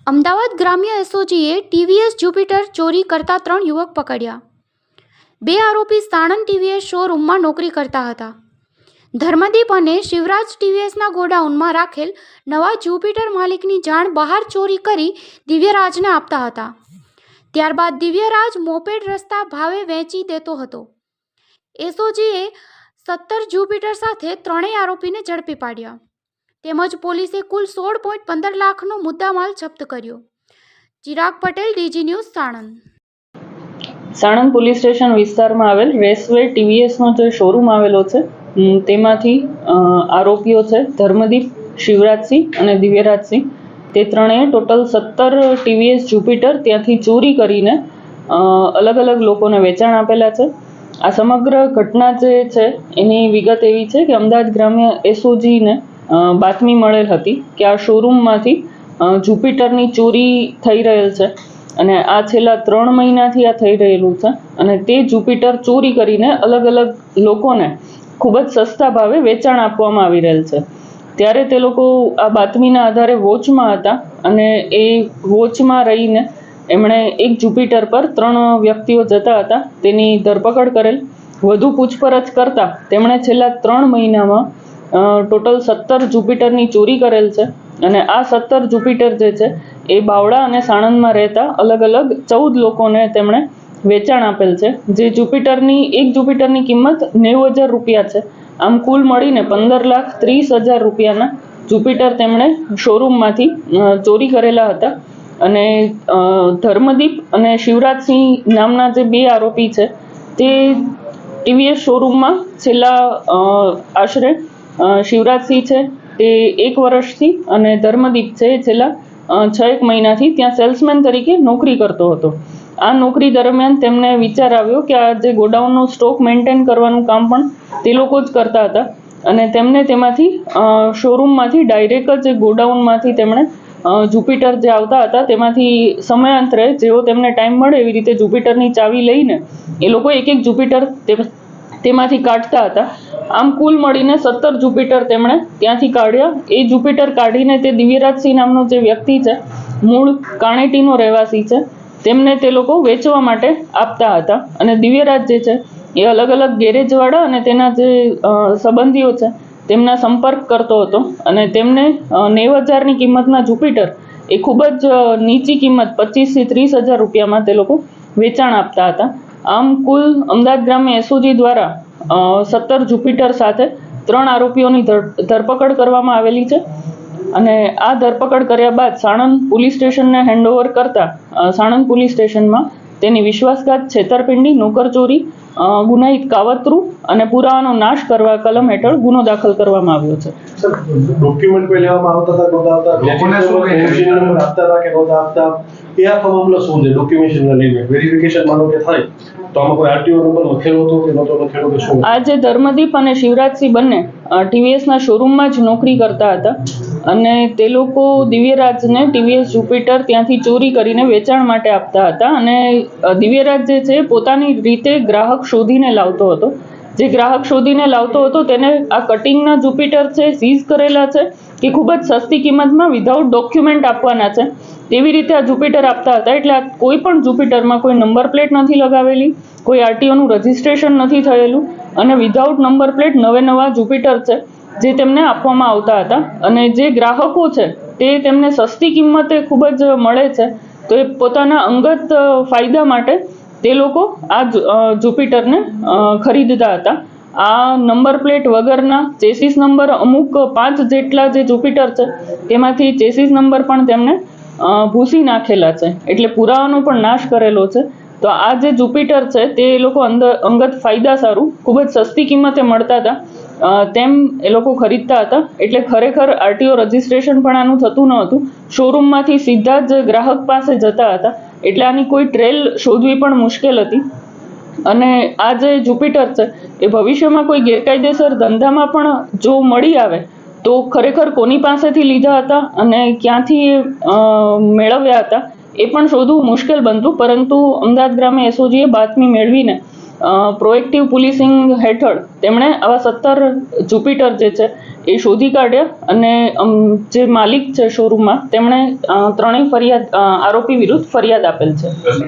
અમદાવાદ ગ્રામ્ય એસઓજીએ ટીવીએસ જ્યુપિટર ચોરી કરતા 3 યુવક પકડ્યા। 2 આરોપી સાણંદ ટીવીએસ શોરૂમમાં નોકરી કરતા હતા। ધર્મદીપ અને શિવરાજ ટીવીએસના ગોડાઉનમાં રાખેલ નવા જ્યુપિટર માલિકની જાણ બહાર ચોરી કરી દિવ્યરાજને આપતા હતા। ત્યારબાદ દિવ્યરાજ મોપેડ રસ્તા ભાવે વેચી દેતો હતો। એસઓજીએ 17 જ્યુપિટર સાથે ત્રણેય આરોપીને ઝડપી પાડ્યા તેમજ પોલીસે કુલ 16.15 લાખનો મુદ્દામાલ જપ્ત કર્યો। Chirag Patel, DG news, Sanand. Sanand police station વિસ્તારમાં આવેલ રેસવે ટીવીએસનો જે શોરૂમ આવેલો છે તેમાંથી આરોપીઓ છે ધર્મદીપ, શિવરાજસિંહ અને દિવ્યરાજસિંહ, તે ત્રણેય ટોટલ 17 ટીવીએસ જ્યુપિટર ત્યાંથી ચોરી કરીને અલગ અલગ લોકોને વેચાણ આપેલા છે। આ સમગ્ર ઘટના જે છે એની વિગત એવી છે કે અમદાવાદ ગ્રામ્ય એસઓજીને બાતમી મળેલ હતી કે આ શોરૂમમાંથી જ્યુપિટરની ચોરી થઈ રહેલ છે અને આ છેલ્લા 3 મહિનાથી આ થઈ રહેલું છે અને તે જ્યુપિટર ચોરી કરીને અલગ અલગ લોકોને ખૂબ જ સસ્તા ભાવે વેચાણ આપવામાં આવી રહેલ છે। ત્યારે તે લોકો આ બાતમીના આધારે વોચમાં હતા અને એ વોચમાં રહીને એમણે એક જ્યુપિટર પર 3 વ્યક્તિઓ જતા હતા તેની ધરપકડ કરેલ। વધુ પૂછપરછ કરતા તેમણે છેલ્લા 3 મહિનામાં ટોટલ 17 જ્યુપિટરની ચોરી કરેલ છે અને આ 17 જ્યુપિટર જે છે એ બાવળા અને સાણંદમાં રહેતા અલગ અલગ 14 લોકોને તેમણે વેચાણ આપેલ છે। જે એક જ્યુપિટરની કિંમત 90,000 રૂપિયા છે। આમ કુલ મળીને 15,30,000 રૂપિયાના જ્યુપિટર તેમણે શોરૂમમાંથી ચોરી કરેલા હતા અને ધર્મદીપ અને શિવરાજસિંહ નામના જે 2 આરોપી છે તે ટીવીએસ શોરૂમમાં છેલ્લા આશરે શિવરાજસિંહ છે તે 1 વર્ષથી અને ધર્મદીપ છે એ છેલ્લા 6 મહિનાથી ત્યાં સેલ્સમેન તરીકે નોકરી કરતો હતો। આ નોકરી દરમિયાન તેમને વિચાર આવ્યો કે આ જે ગોડાઉનનો સ્ટોક મેન્ટેન કરવાનું કામ પણ તે લોકો જ કરતા હતા અને તેમને તેમાંથી શોરૂમમાંથી ડાયરેક્ટ જ ગોડાઉનમાંથી તેમણે જ્યુપિટર જે આવતા હતા તેમાંથી સમયાંતરે જેવો તેમને ટાઈમ મળે એવી રીતે જ્યુપિટરની ચાવી લઈને એ લોકો એક જ્યુપિટર તેમાંથી કાઢતા હતા। આમ કુલ મળીને 17 જ્યુપિટર તેમણે ત્યાંથી કાઢ્યા। એ જ્યુપિટર કાઢીને તે દિવ્યરાજસિંહ નામનો જે વ્યક્તિ છે, મૂળ કાણેટીનો રહેવાસી છે, તેમને તે લોકો વેચવા માટે આપતા હતા અને દિવ્યરાજ જે છે એ અલગ અલગ ગેરેજવાળા અને તેના જે સંબંધીઓ છે તેમના સંપર્ક કરતો હતો અને તેમને 90,000ની કિંમતના જ્યુપિટર એ ખૂબ જ નીચી કિંમત 25,000 થી 30,000 રૂપિયામાં તે લોકો વેચાણ આપતા હતા। આમ કુલ અમદાવાદ ગ્રામ્ય એસઓજી દ્વારા 17 જ્યુપિટર સાથે 3 આરોપીઓની ધરપકડ કરવામાં આવેલી છે અને આ ધરપકડ કર્યા બાદ સાણંદ પોલીસ સ્ટેશનને હેન્ડઓવર કરતા સાણંદ પોલીસ સ્ટેશનમાં તેની વિશ્વાસઘાત, છેતરપિંડી, નોકરચોરી, ગુનાહિત કાવતરું અને પુરાવાનો નાશ કરવા કલમ હેઠળ ગુનો દાખલ કરવામાં આવ્યો છે। ડોક્યુમેન્ટ કોઈ લેવામાં આવતા હતા, નહોતા આવતા, લોકોને શું નંબર આપતા હતા કે નહોતા આપતા, એ આખો મામલો શું છે? ડોક્યુમેન્ટને લઈને વેરિફિકેશન માનો કે થાય તો આમાં કોઈ આરટીઓ નંબર લખેલો હતો કે નહોતો લખેલો કે શું? આ જે ધર્મદીપ અને શિવરાજસિંહ બંને ટીવીએસના શોરૂમમાં જ નોકરી કરતા હતા અને તે લોકો દિવ્યરાજને ટીવીએસ જ્યુપિટર ત્યાંથી ચોરી કરીને વેચાણ માટે આપતા હતા અને દિવ્યરાજ જે છે પોતાની રીતે ગ્રાહક શોધીને લાવતો હતો। જે ગ્રાહક શોધીને લાવતો હતો તેને આ કટિંગના જ્યુપિટર છે સીઝ કરેલા છે કે ખૂબ જ સસ્તી કિંમતમાં વિધાઉટ ડોક્યુમેન્ટ આપવાના છે તેવી રીતે આ જ્યુપિટર આપતા હતા। એટલે આ કોઈ પણ જ્યુપિટરમાં કોઈ નંબર પ્લેટ નથી લગાવેલી, કોઈ આરટીઓનું રજિસ્ટ્રેશન નથી થયેલું અને વિધાઉટ નંબર પ્લેટ નવા જ્યુપિટર છે જે તેમને આપવામાં આવતા હતા અને જે ગ્રાહકો છે તે તેમને સસ્તી કિંમતે ખૂબ જ મળે છે તો એ પોતાના અંગત ફાયદા માટે તે લોકો આ જ્યુપિટરને ખરીદતા હતા। આ નંબર પ્લેટ વગરના ચેસીસ નંબર અમુક 5 જેટલા જે જ્યુપિટર છે તેમાંથી ચેસીસ નંબર પણ તેમને ભૂસી નાખેલા છે એટલે પુરાવાનો પણ નાશ કરેલો છે। તો આ જે જ્યુપિટર છે તે એ લોકો અંગત ફાયદા સારું ખૂબ જ સસ્તી કિંમતે મળતા હતા તેમ એ લોકો ખરીદતા હતા। એટલે ખરેખર આરટીઓ રજિસ્ટ્રેશન પણ આનું થતું ન હતું, શોરૂમમાંથી સીધા જ ગ્રાહક પાસે જતા હતા એટલે આની કોઈ ટ્રેલ શોધવી પણ મુશ્કેલ હતી અને આ જે જ્યુપિટર છે એ ભવિષ્યમાં કોઈ ગેરકાયદેસર ધંધામાં પણ જો મળી આવે તો ખરેખર કોની પાસેથી લીધા હતા અને ક્યાંથી મેળવ્યા હતા એ પણ શોધવું મુશ્કેલ બનતું। પરંતુ અમદાવાદ ગ્રામ્ય એસઓજીએ બાતમી મેળવીને પ્રોએક્ટિવ પોલીસિંગ હેઠળ તેમણે આવા 17 જુપિટર જે છે એ શોધી કાઢ્યા અને જે માલિક છે શોરૂમમાં તેમણે ત્રણેય આરોપી વિરુદ્ધ ફરિયાદ આપેલ છે.